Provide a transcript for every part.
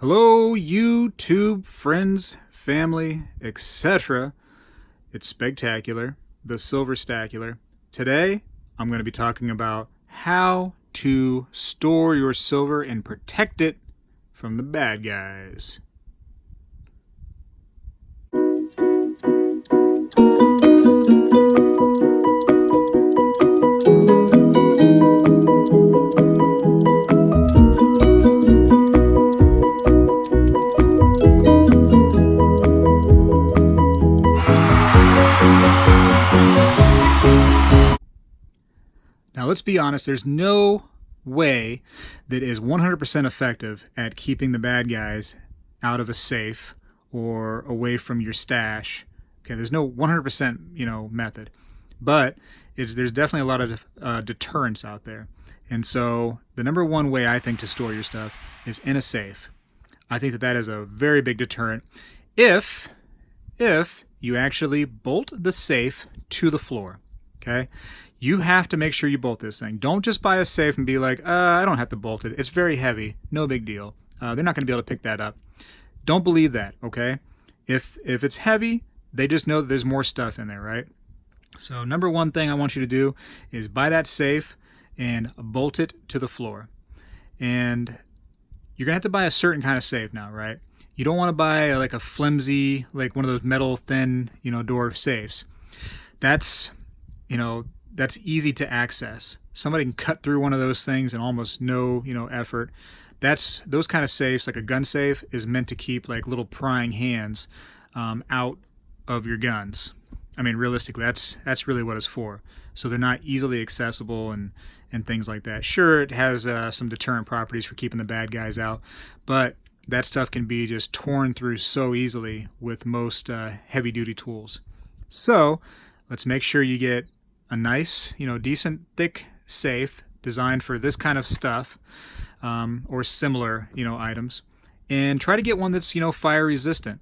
Hello, YouTube friends, family, etc. It's Spectacular, the Silverstacular. Today, I'm going to be talking about how to store your silver and protect it from the bad guys. Now, let's be honest, there's no way that is 100% effective at keeping the bad guys out of a safe or away from your stash. Okay, there's no 100% method, but there's definitely a lot of deterrence out there. And so the number one way I think to store your stuff is in a safe. I think that is a very big deterrent if you actually bolt the safe to the floor. Okay, you have to make sure you bolt this thing. Don't just buy a safe and be like, I don't have to bolt it. It's very heavy. No big deal. They're not going to be able to pick that up. Don't believe that, okay? If it's heavy, they just know that there's more stuff in there, right? So number one thing I want you to do is buy that safe and bolt it to the floor. And you're going to have to buy a certain kind of safe now, right? You don't want to buy like a flimsy, like one of those metal thin, door safes. That's easy to access. Somebody can cut through one of those things in almost no, effort. Those kind of safes, like a gun safe, is meant to keep like little prying hands out of your guns. I mean, realistically, that's really what it's for. So they're not easily accessible and things like that. Sure, it has some deterrent properties for keeping the bad guys out, but that stuff can be just torn through so easily with most heavy-duty tools. So let's make sure you get a nice, decent, thick safe designed for this kind of stuff or similar, items, and try to get one that's, fire resistant.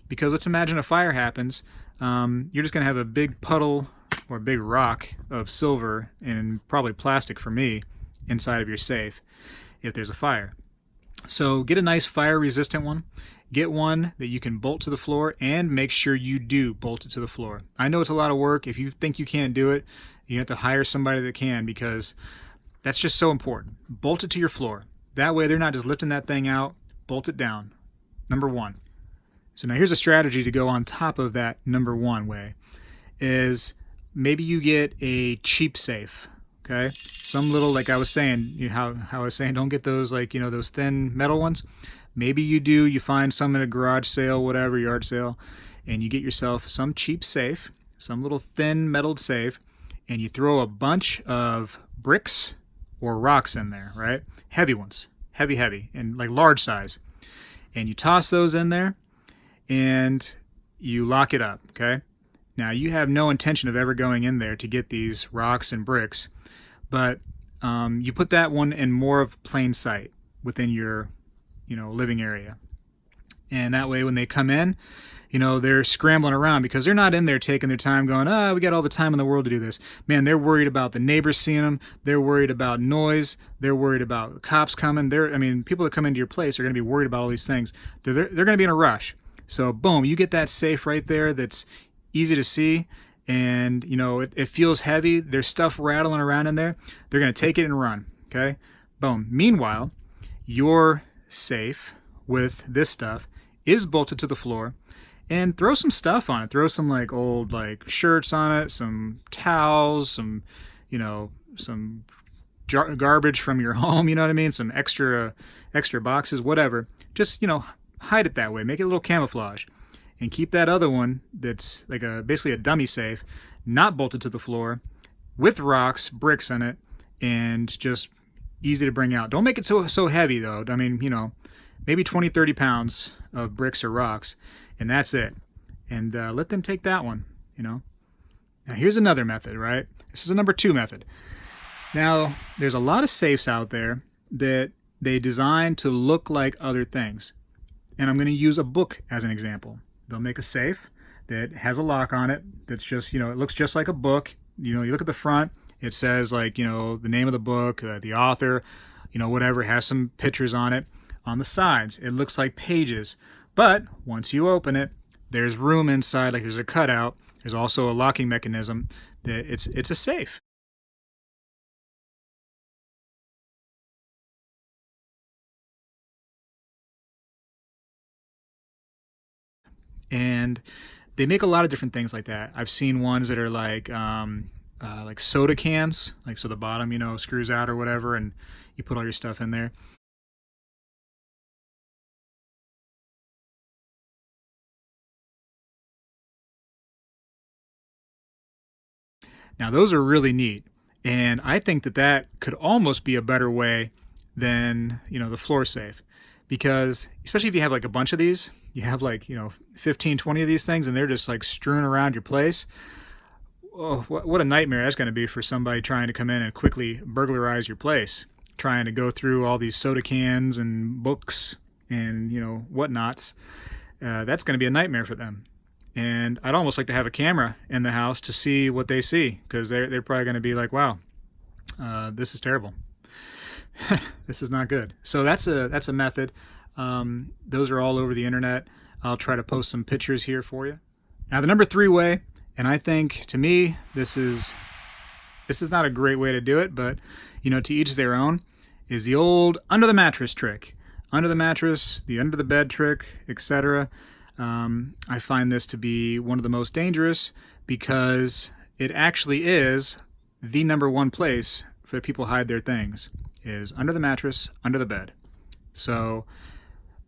Because let's imagine a fire happens, you're just going to have a big puddle or a big rock of silver and probably plastic for me inside of your safe if there's a fire. So get a nice fire resistant one. Get one that you can bolt to the floor, and make sure you do bolt it to the floor. I know it's a lot of work. If you think you can't do it, you have to hire somebody that can, because that's just so important. Bolt it to your floor. That way they're not just lifting that thing out. Bolt it down. Number one. So now here's a strategy to go on top of that number one way, is maybe you get a cheap safe. Okay, some little, like I was saying, how I was saying, don't get those like, those thin metal ones. Maybe you do, you find some at a garage sale, whatever, yard sale, and you get yourself some cheap safe, some little thin metal safe, and you throw a bunch of bricks or rocks in there, right? Heavy ones, heavy, and like large size. And you toss those in there, and you lock it up, okay? Now, you have no intention of ever going in there to get these rocks and bricks, but you put that one in more of plain sight within your, living area. And that way when they come in, they're scrambling around, because they're not in there taking their time going, we got all the time in the world to do this. Man, they're worried about the neighbors seeing them. They're worried about noise. They're worried about cops coming. People that come into your place are going to be worried about all these things. They're going to be in a rush. So boom, you get that safe right there that's easy to see, and it feels heavy. There's stuff rattling around in there. They're going to take it and run. Okay, boom. Meanwhile, your safe with this stuff is bolted to the floor, and throw some stuff on it. Throw some like old like shirts on it, some towels, some some garbage from your home, what I mean, some extra boxes, whatever. Just hide it that way. Make it a little camouflage. And keep that other one that's like basically a dummy safe, not bolted to the floor, with rocks, bricks in it, and just easy to bring out. Don't make it so heavy though. I mean, maybe 20, 30 pounds of bricks or rocks, and that's it. And let them take that one, Now here's another method, right? This is a number two method. Now, there's a lot of safes out there that they design to look like other things. And I'm going to use a book as an example. They'll make a safe that has a lock on it that's just, it looks just like a book. you look at the front, it says like, the name of the book, the author, whatever, it has some pictures on it. On the sides, it looks like pages. But once you open it, there's room inside, like there's a cutout. There's also a locking mechanism. That it's a safe. And they make a lot of different things like that. I've seen ones that are like soda cans, like so the bottom, screws out or whatever, and you put all your stuff in there. Now those are really neat, and I think that that could almost be a better way than the floor safe, because especially if you have like a bunch of these, you have like 15, 20 of these things, and they're just like strewn around your place. Oh, what a nightmare that's going to be for somebody trying to come in and quickly burglarize your place, trying to go through all these soda cans and books and whatnots. That's going to be a nightmare for them. And I'd almost like to have a camera in the house to see what they see, because they're probably going to be like, wow, this is terrible. This is not good. So that's a method. Those are all over the internet. I'll try to post some pictures here for you. Now the number 3 way, and I think to me this is not a great way to do it, but to each their own, is the old under the mattress trick. Under the mattress, the under the bed trick, etc. I find this to be one of the most dangerous, because it actually is the number 1 place for people hide their things, is under the mattress, under the bed. So,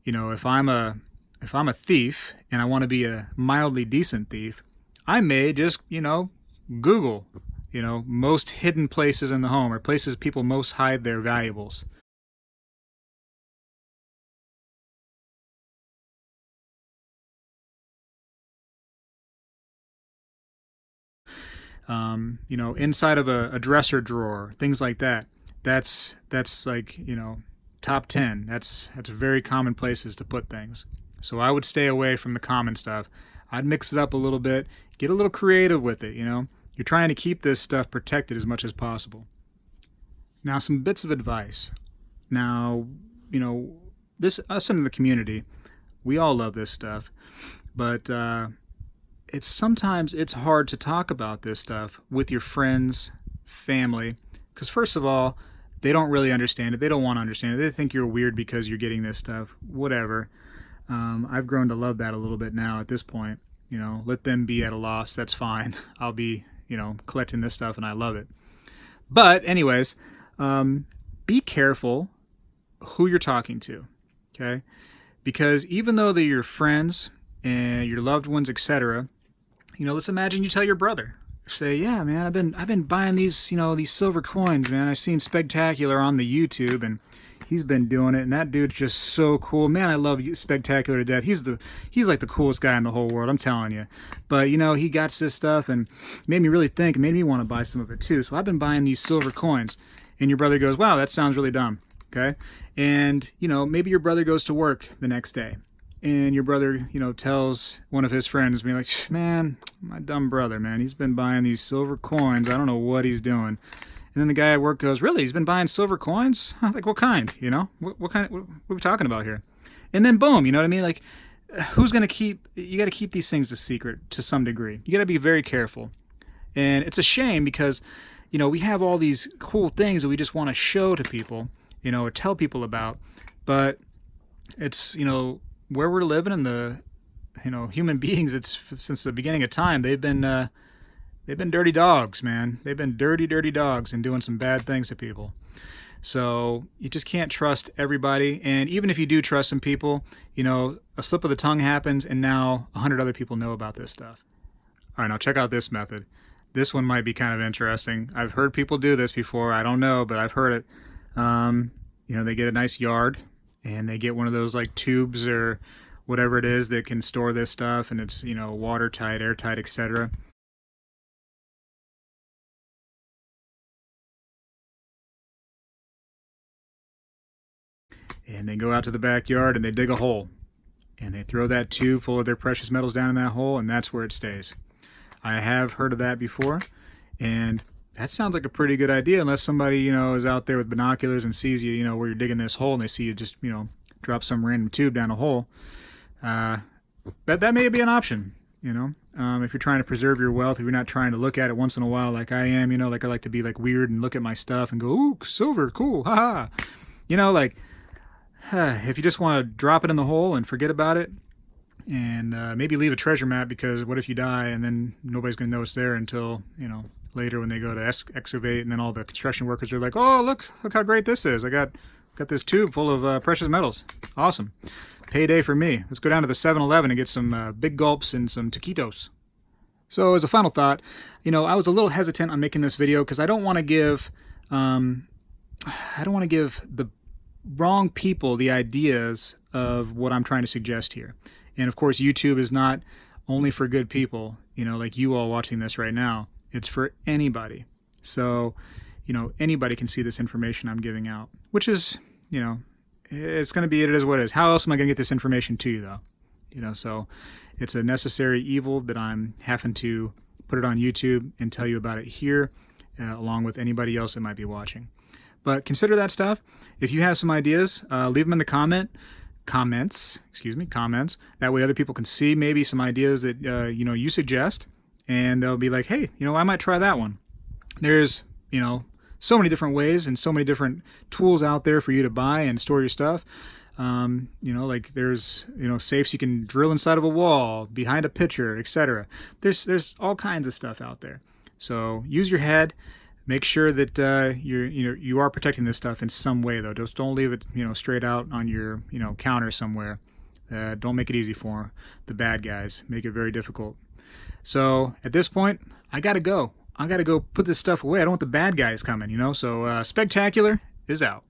if I'm a thief and I want to be a mildly decent thief, I may just, Google, most hidden places in the home, or places people most hide their valuables. Inside of a dresser drawer, things like that. That's like, top 10. That's very common places to put things. So I would stay away from the common stuff. I'd mix it up a little bit, get a little creative with it, You're trying to keep this stuff protected as much as possible. Now, some bits of advice. Now, this us in the community, we all love this stuff, but it's hard to talk about this stuff with your friends, family, because first of all, they don't really understand it. They don't want to understand it. They think you're weird because you're getting this stuff. Whatever. I've grown to love that a little bit now at this point. Let them be at a loss. That's fine. I'll be, collecting this stuff and I love it. But anyways, be careful who you're talking to. Okay? Because even though they're your friends and your loved ones, etc., let's imagine you tell your brother. Say, yeah, man, I've been buying these, these silver coins, man. I've seen Spegtacular on the YouTube, and he's been doing it, and that dude's just so cool, man. I love Spegtacular to death. He's like the coolest guy in the whole world, I'm telling you. But he got this stuff and made me really think, made me want to buy some of it too. So I've been buying these silver coins, and your brother goes, wow, that sounds really dumb. Okay, and maybe your brother goes to work the next day, and your brother, tells one of his friends, being like, man, my dumb brother, man, he's been buying these silver coins. I don't know what he's doing. And then the guy at work goes, really? He's been buying silver coins? Like, what kind? What kind? What are we talking about here? And then boom, you know what I mean? Like, who's going to keep, you got to keep these things a secret to some degree. You got to be very careful. And it's a shame because, we have all these cool things that we just want to show to people, or tell people about. But it's, where we're living in the, human beings, it's since the beginning of time, they've been dirty dogs, man. They've been dirty, dirty dogs and doing some bad things to people. So you just can't trust everybody. And even if you do trust some people, a slip of the tongue happens and now 100 other people know about this stuff. All right, now check out this method. This one might be kind of interesting. I've heard people do this before. I don't know, but I've heard it. They get a nice yard and they get one of those like tubes or whatever it is that can store this stuff, and it's, watertight, airtight, etc. And they go out to the backyard and they dig a hole. And they throw that tube full of their precious metals down in that hole, and that's where it stays. I have heard of that before. And that sounds like a pretty good idea, unless somebody, you know, is out there with binoculars and sees you, you know, where you're digging this hole, and they see you just, you know, drop some random tube down a hole. That may be an option, you know. If you're trying to preserve your wealth, if you're not trying to look at it once in a while like I am, you know, like I like to be like weird and look at my stuff and go, ooh, silver, cool, haha. You know, like, if you just want to drop it in the hole and forget about it, and maybe leave a treasure map, because what if you die and then nobody's going to know it's there until, you know, later when they go to excavate, and then all the construction workers are like, oh, look how great this is. I got this tube full of precious metals. Awesome. Payday for me. Let's go down to the 7-Eleven and get some big gulps and some taquitos. So as a final thought, you know, I was a little hesitant on making this video because I don't want to give the wrong people the ideas of what I'm trying to suggest here. And of course, YouTube is not only for good people, you know, like you all watching this right now. It's for anybody. So, you know, anybody can see this information I'm giving out, which is, you know, it's going to be, it is what it is. How else am I going to get this information to you, though? You know, so it's a necessary evil that I'm having to put it on YouTube and tell you about it here, along with anybody else that might be watching. But consider that stuff. If you have some ideas, leave them in the comments. That way other people can see maybe some ideas that, you know, you suggest, and they'll be like, hey, you know, I might try that one. There's, you know, so many different ways and so many different tools out there for you to buy and store your stuff. You know, like there's, you know, safes you can drill inside of a wall, behind a picture, etc. There's all kinds of stuff out there. So use your head. Make sure that you are protecting this stuff in some way, though. Just don't leave it, you know, straight out on your, you know, counter somewhere. Don't make it easy for the bad guys. Make it very difficult. So at this point, I gotta go. I gotta go put this stuff away. I don't want the bad guys coming, you know. So Spegtacular is out.